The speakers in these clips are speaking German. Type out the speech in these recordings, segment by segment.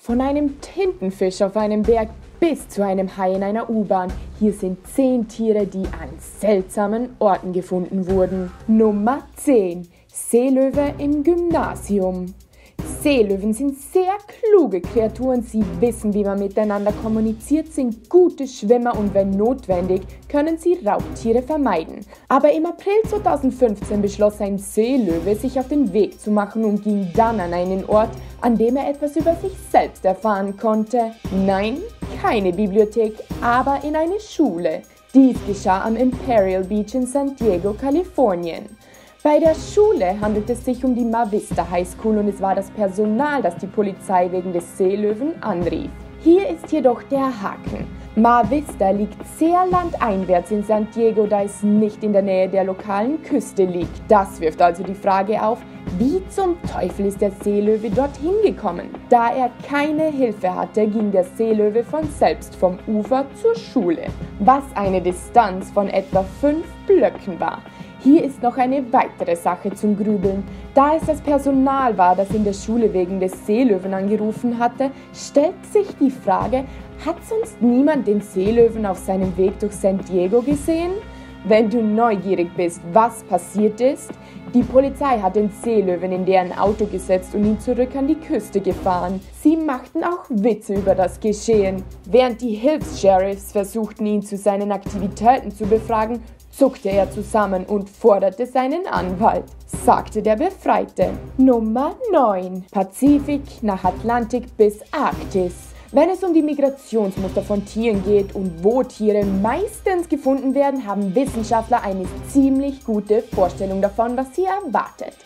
Von einem Tintenfisch auf einem Berg bis zu einem Hai in einer U-Bahn. Hier sind 10 Tiere, die an seltsamen Orten gefunden wurden. Nummer 10. Seelöwe im Gymnasium. Seelöwen sind sehr kluge Kreaturen. Sie wissen, wie man miteinander kommuniziert, sind gute Schwimmer und wenn notwendig, können sie Raubtiere vermeiden. Aber im April 2015 beschloss ein Seelöwe, sich auf den Weg zu machen und ging dann an einen Ort, an dem er etwas über sich selbst erfahren konnte. Nein, keine Bibliothek, aber in eine Schule. Dies geschah am Imperial Beach in San Diego, Kalifornien. Bei der Schule handelt es sich um die Mar Vista High School und es war das Personal, das die Polizei wegen des Seelöwen anrief. Hier ist jedoch der Haken. Mar Vista liegt sehr landeinwärts in San Diego, da es nicht in der Nähe der lokalen Küste liegt. Das wirft also die Frage auf, wie zum Teufel ist der Seelöwe dorthin gekommen? Da er keine Hilfe hatte, ging der Seelöwe von selbst vom Ufer zur Schule, was eine Distanz von etwa 5 Blöcken war. Hier ist noch eine weitere Sache zum Grübeln. Da es das Personal war, das in der Schule wegen des Seelöwen angerufen hatte, stellt sich die Frage, hat sonst niemand den Seelöwen auf seinem Weg durch San Diego gesehen? Wenn du neugierig bist, was passiert ist, die Polizei hat den Seelöwen in deren Auto gesetzt und ihn zurück an die Küste gefahren. Sie machten auch Witze über das Geschehen. Während die Hilfs-Sheriffs versuchten, ihn zu seinen Aktivitäten zu befragen, zuckte er zusammen und forderte seinen Anwalt, sagte der Befreite. Nummer 9. Pazifik nach Atlantik bis Arktis. Wenn es um die Migrationsmuster von Tieren geht und wo Tiere meistens gefunden werden, haben Wissenschaftler eine ziemlich gute Vorstellung davon, was sie erwartet.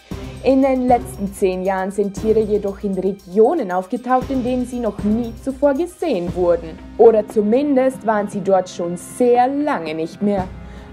In den letzten 10 Jahren sind Tiere jedoch in Regionen aufgetaucht, in denen sie noch nie zuvor gesehen wurden. Oder zumindest waren sie dort schon sehr lange nicht mehr.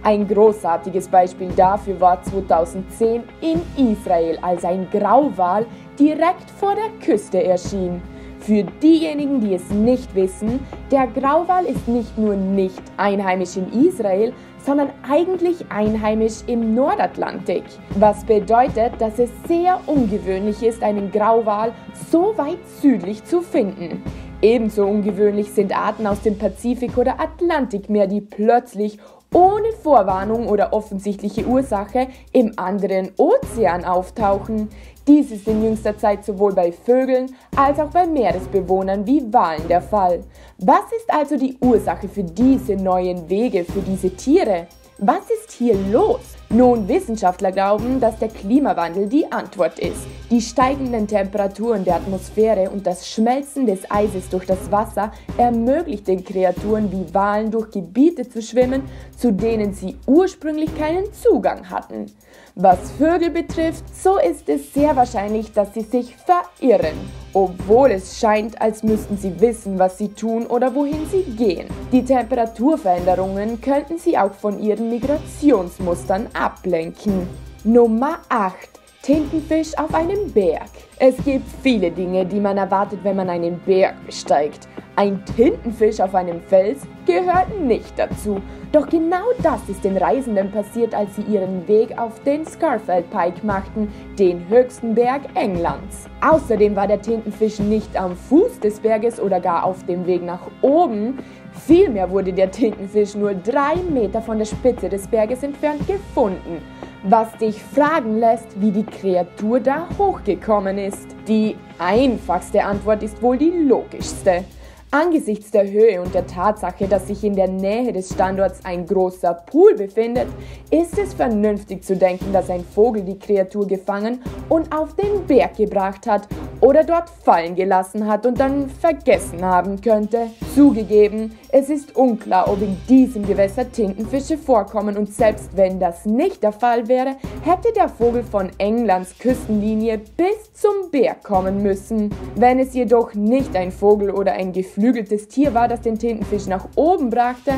Ein großartiges Beispiel dafür war 2010 in Israel, als ein Grauwal direkt vor der Küste erschien. Für diejenigen, die es nicht wissen, der Grauwal ist nicht nur nicht einheimisch in Israel, sondern eigentlich einheimisch im Nordatlantik. Was bedeutet, dass es sehr ungewöhnlich ist, einen Grauwal so weit südlich zu finden. Ebenso ungewöhnlich sind Arten aus dem Pazifik oder Atlantikmeer, die plötzlich ohne Vorwarnung oder offensichtliche Ursache im anderen Ozean auftauchen. Dies ist in jüngster Zeit sowohl bei Vögeln als auch bei Meeresbewohnern wie Walen der Fall. Was ist also die Ursache für diese neuen Wege für diese Tiere? Was ist hier los? Nun, Wissenschaftler glauben, dass der Klimawandel die Antwort ist. Die steigenden Temperaturen der Atmosphäre und das Schmelzen des Eises durch das Wasser ermöglicht den Kreaturen wie Walen durch Gebiete zu schwimmen, zu denen sie ursprünglich keinen Zugang hatten. Was Vögel betrifft, so ist es sehr wahrscheinlich, dass sie sich verirren, obwohl es scheint, als müssten sie wissen, was sie tun oder wohin sie gehen. Die Temperaturveränderungen könnten sie auch von ihren Migrationsmustern ablenken. Nummer 8. Tintenfisch auf einem Berg. Es gibt viele Dinge, die man erwartet, wenn man einen Berg besteigt. Ein Tintenfisch auf einem Fels gehört nicht dazu. Doch genau das ist den Reisenden passiert, als sie ihren Weg auf den Scafell Pike machten, den höchsten Berg Englands. Außerdem war der Tintenfisch nicht am Fuß des Berges oder gar auf dem Weg nach oben. Vielmehr wurde der Tintenfisch nur 3 Meter von der Spitze des Berges entfernt gefunden. Was dich fragen lässt, wie die Kreatur da hochgekommen ist. Die einfachste Antwort ist wohl die logischste. Angesichts der Höhe und der Tatsache, dass sich in der Nähe des Standorts ein großer Pool befindet, ist es vernünftig zu denken, dass ein Vogel die Kreatur gefangen und auf den Berg gebracht hat oder dort fallen gelassen hat und dann vergessen haben könnte. Zugegeben, es ist unklar, ob in diesem Gewässer Tintenfische vorkommen und selbst wenn das nicht der Fall wäre, hätte der Vogel von Englands Küstenlinie bis zum Berg kommen müssen. Wenn es jedoch nicht ein Vogel oder ein geflügeltes Tier war, das den Tintenfisch nach oben brachte,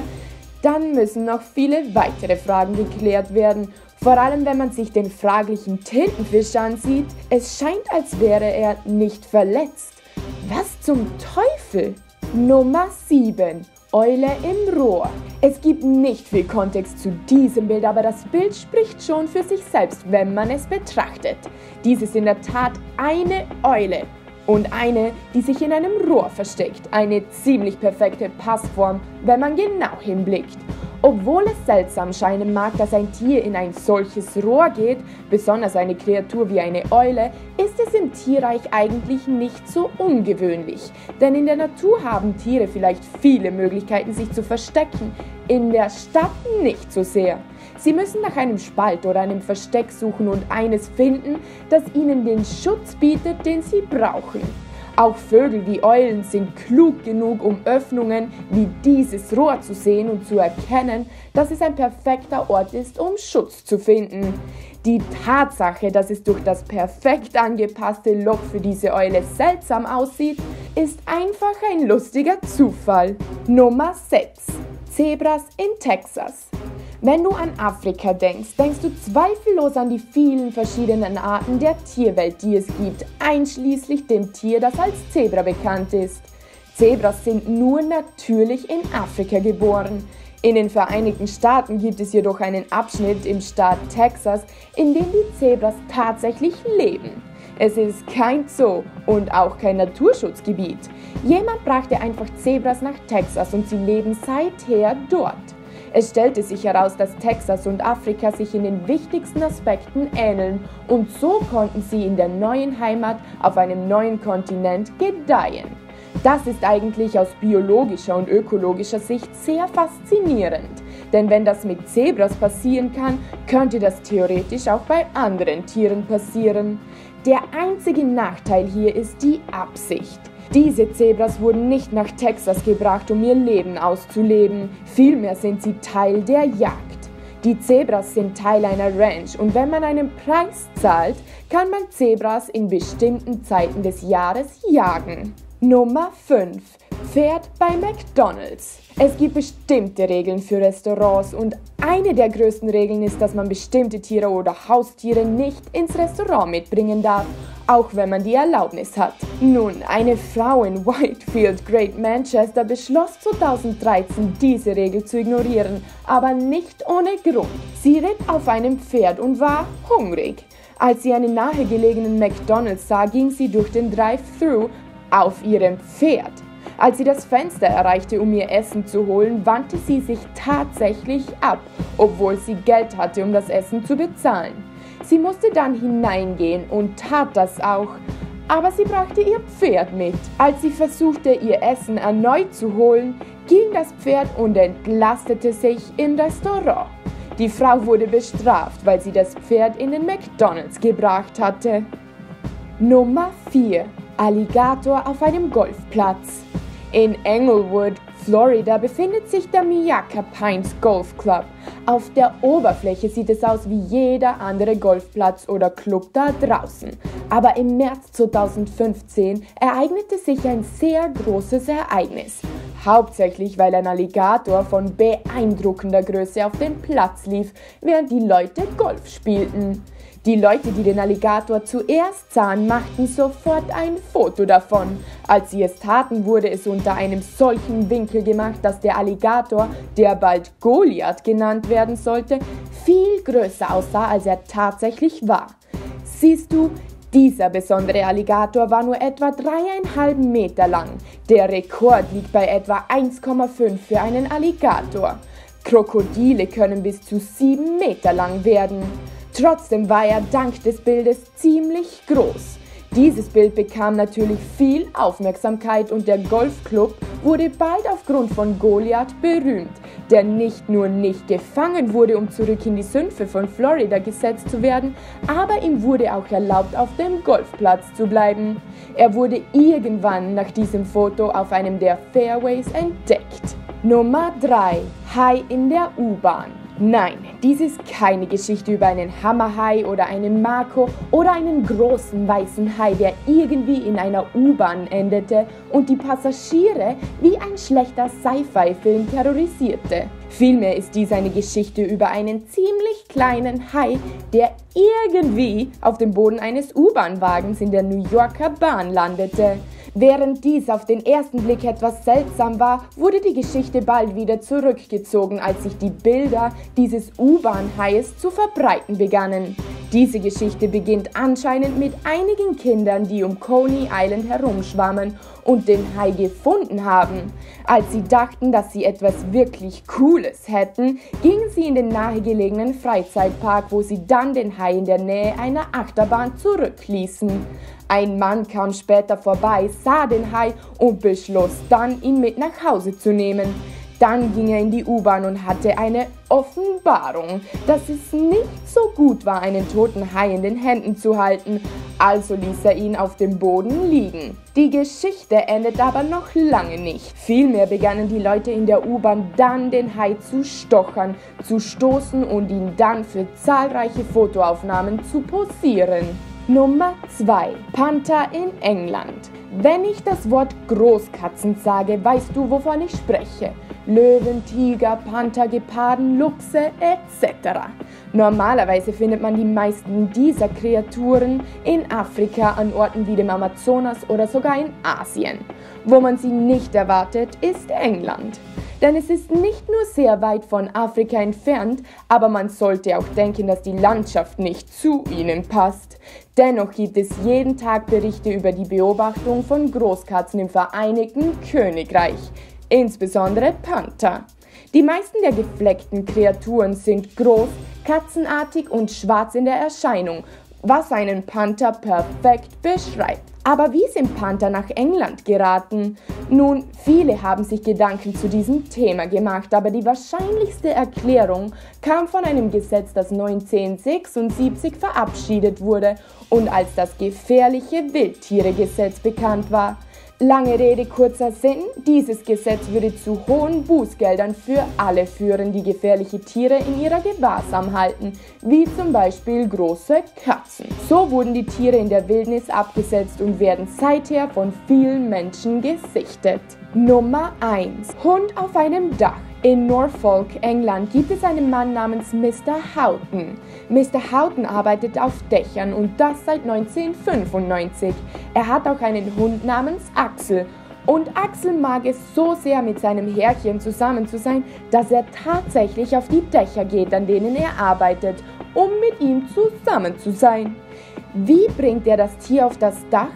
dann müssen noch viele weitere Fragen geklärt werden. Vor allem, wenn man sich den fraglichen Tintenfisch ansieht, es scheint, als wäre er nicht verletzt. Was zum Teufel? Nummer 7. Eule im Rohr. Es gibt nicht viel Kontext zu diesem Bild, aber das Bild spricht schon für sich selbst, wenn man es betrachtet. Dies ist in der Tat eine Eule. und eine, die sich in einem Rohr versteckt. Eine ziemlich perfekte Passform, wenn man genau hinblickt. Obwohl es seltsam scheinen mag, dass ein Tier in ein solches Rohr geht, besonders eine Kreatur wie eine Eule, ist es im Tierreich eigentlich nicht so ungewöhnlich. Denn in der Natur haben Tiere vielleicht viele Möglichkeiten, sich zu verstecken, in der Stadt nicht so sehr. Sie müssen nach einem Spalt oder einem Versteck suchen und eines finden, das ihnen den Schutz bietet, den sie brauchen. Auch Vögel wie Eulen sind klug genug, um Öffnungen wie dieses Rohr zu sehen und zu erkennen, dass es ein perfekter Ort ist, um Schutz zu finden. Die Tatsache, dass es durch das perfekt angepasste Loch für diese Eule seltsam aussieht, ist einfach ein lustiger Zufall. Nummer 6. Zebras in Texas. Wenn du an Afrika denkst, denkst du zweifellos an die vielen verschiedenen Arten der Tierwelt, die es gibt, einschließlich dem Tier, das als Zebra bekannt ist. Zebras sind nur natürlich in Afrika geboren. In den Vereinigten Staaten gibt es jedoch einen Abschnitt im Staat Texas, in dem die Zebras tatsächlich leben. Es ist kein Zoo und auch kein Naturschutzgebiet. Jemand brachte einfach Zebras nach Texas und sie leben seither dort. Es stellte sich heraus, dass Texas und Afrika sich in den wichtigsten Aspekten ähneln und so konnten sie in der neuen Heimat auf einem neuen Kontinent gedeihen. Das ist eigentlich aus biologischer und ökologischer Sicht sehr faszinierend, denn wenn das mit Zebras passieren kann, könnte das theoretisch auch bei anderen Tieren passieren. Der einzige Nachteil hier ist die Absicht. Diese Zebras wurden nicht nach Texas gebracht, um ihr Leben auszuleben, vielmehr sind sie Teil der Jagd. Die Zebras sind Teil einer Ranch und wenn man einen Preis zahlt, kann man Zebras in bestimmten Zeiten des Jahres jagen. Nummer 5. Pferd bei McDonalds. Es gibt bestimmte Regeln für Restaurants und eine der größten Regeln ist, dass man bestimmte Tiere oder Haustiere nicht ins Restaurant mitbringen darf, auch wenn man die Erlaubnis hat. Nun, eine Frau in Whitefield, Great Manchester, beschloss 2013, diese Regel zu ignorieren, aber nicht ohne Grund. Sie ritt auf einem Pferd und war hungrig. Als sie einen nahegelegenen McDonalds sah, ging sie durch den Drive-Thru auf ihrem Pferd. Als sie das Fenster erreichte, um ihr Essen zu holen, wandte sie sich tatsächlich ab, obwohl sie Geld hatte, um das Essen zu bezahlen. Sie musste dann hineingehen und tat das auch, aber sie brachte ihr Pferd mit. Als sie versuchte, ihr Essen erneut zu holen, ging das Pferd und entlastete sich im Restaurant. Die Frau wurde bestraft, weil sie das Pferd in den McDonalds gebracht hatte. Nummer 4. Alligator auf einem Golfplatz. In Englewood, Florida, befindet sich der Miaka Pines Golf Club. Auf der Oberfläche sieht es aus wie jeder andere Golfplatz oder Club da draußen. Aber im März 2015 ereignete sich ein sehr großes Ereignis. Hauptsächlich, weil ein Alligator von beeindruckender Größe auf den Platz lief, während die Leute Golf spielten. Die Leute, die den Alligator zuerst sahen, machten sofort ein Foto davon. Als sie es taten, wurde es unter einem solchen Winkel gemacht, dass der Alligator, der bald Goliath genannt werden sollte, viel größer aussah, als er tatsächlich war. Siehst du, dieser besondere Alligator war nur etwa 3,5 Meter lang. Der Rekord liegt bei etwa 1,5 für einen Alligator. Krokodile können bis zu 7 Meter lang werden. Trotzdem war er dank des Bildes ziemlich groß. Dieses Bild bekam natürlich viel Aufmerksamkeit und der Golfclub wurde bald aufgrund von Goliath berühmt, der nicht nur nicht gefangen wurde, um zurück in die Sümpfe von Florida gesetzt zu werden, aber ihm wurde auch erlaubt, auf dem Golfplatz zu bleiben. Er wurde irgendwann nach diesem Foto auf einem der Fairways entdeckt. Nummer 3. Hai in der U-Bahn. Nein, dies ist keine Geschichte über einen Hammerhai oder einen Mako oder einen großen weißen Hai, der irgendwie in einer U-Bahn endete und die Passagiere wie ein schlechter Sci-Fi-Film terrorisierte. Vielmehr ist dies eine Geschichte über einen ziemlich kleinen Hai, der irgendwie auf dem Boden eines U-Bahn-Wagens in der New Yorker Bahn landete. Während dies auf den ersten Blick etwas seltsam war, wurde die Geschichte bald wieder zurückgezogen, als sich die Bilder dieses U-Bahn-Haies zu verbreiten begannen. Diese Geschichte beginnt anscheinend mit einigen Kindern, die um Coney Island herumschwammen und den Hai gefunden haben. Als sie dachten, dass sie etwas wirklich Cooles hätten, gingen sie in den nahegelegenen Freizeitpark, wo sie dann den Hai in der Nähe einer Achterbahn zurückließen. Ein Mann kam später vorbei, sah den Hai und beschloss dann, ihn mit nach Hause zu nehmen. Dann ging er in die U-Bahn und hatte eine Offenbarung, dass es nicht so gut war, einen toten Hai in den Händen zu halten, also ließ er ihn auf dem Boden liegen. Die Geschichte endet aber noch lange nicht. Vielmehr begannen die Leute in der U-Bahn dann den Hai zu stochern, zu stoßen und ihn dann für zahlreiche Fotoaufnahmen zu posieren. Nummer 2. Panther in England. Wenn ich das Wort Großkatzen sage, weißt du, wovon ich spreche. Löwen, Tiger, Panther, Geparden, Luchse etc. Normalerweise findet man die meisten dieser Kreaturen in Afrika an Orten wie dem Amazonas oder sogar in Asien. Wo man sie nicht erwartet, ist England. Denn es ist nicht nur sehr weit von Afrika entfernt, aber man sollte auch denken, dass die Landschaft nicht zu ihnen passt. Dennoch gibt es jeden Tag Berichte über die Beobachtung von Großkatzen im Vereinigten Königreich, insbesondere Panther. Die meisten der gefleckten Kreaturen sind groß, katzenartig und schwarz in der Erscheinung, was einen Panther perfekt beschreibt. Aber wie sind Panther nach England geraten? Nun, viele haben sich Gedanken zu diesem Thema gemacht, aber die wahrscheinlichste Erklärung kam von einem Gesetz, das 1976 verabschiedet wurde und als das gefährliche Wildtieregesetz bekannt war. Lange Rede, kurzer Sinn, dieses Gesetz würde zu hohen Bußgeldern für alle führen, die gefährliche Tiere in ihrer Gewahrsam halten, wie zum Beispiel große Katzen. So wurden die Tiere in der Wildnis abgesetzt und werden seither von vielen Menschen gesichtet. Nummer 1. Hund auf einem Dach. In Norfolk, England, gibt es einen Mann namens Mr. Houghton. Mr. Houghton arbeitet auf Dächern und das seit 1995. Er hat auch einen Hund namens Axel. Und Axel mag es so sehr, mit seinem Herrchen zusammen zu sein, dass er tatsächlich auf die Dächer geht, an denen er arbeitet, um mit ihm zusammen zu sein. Wie bringt er das Tier auf das Dach?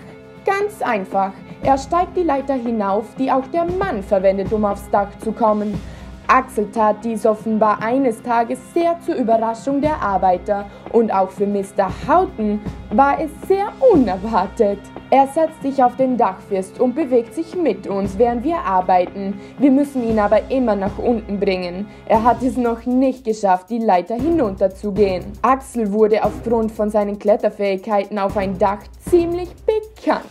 Ganz einfach. Er steigt die Leiter hinauf, die auch der Mann verwendet, um aufs Dach zu kommen. Axel tat dies offenbar eines Tages sehr zur Überraschung der Arbeiter und auch für Mr. Houghton war es sehr unerwartet. Er setzt sich auf den Dachfirst und bewegt sich mit uns, während wir arbeiten. Wir müssen ihn aber immer nach unten bringen. Er hat es noch nicht geschafft, die Leiter hinunterzugehen. Axel wurde aufgrund von seinen Kletterfähigkeiten auf ein Dach ziemlich bekannt.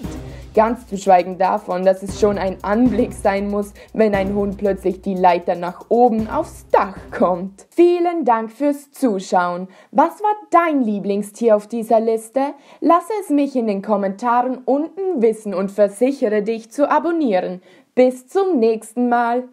Ganz zu schweigen davon, dass es schon ein Anblick sein muss, wenn ein Hund plötzlich die Leiter nach oben aufs Dach kommt. Vielen Dank fürs Zuschauen. Was war dein Lieblingstier auf dieser Liste? Lasse es mich in den Kommentaren unten wissen und versichere dich zu abonnieren. Bis zum nächsten Mal.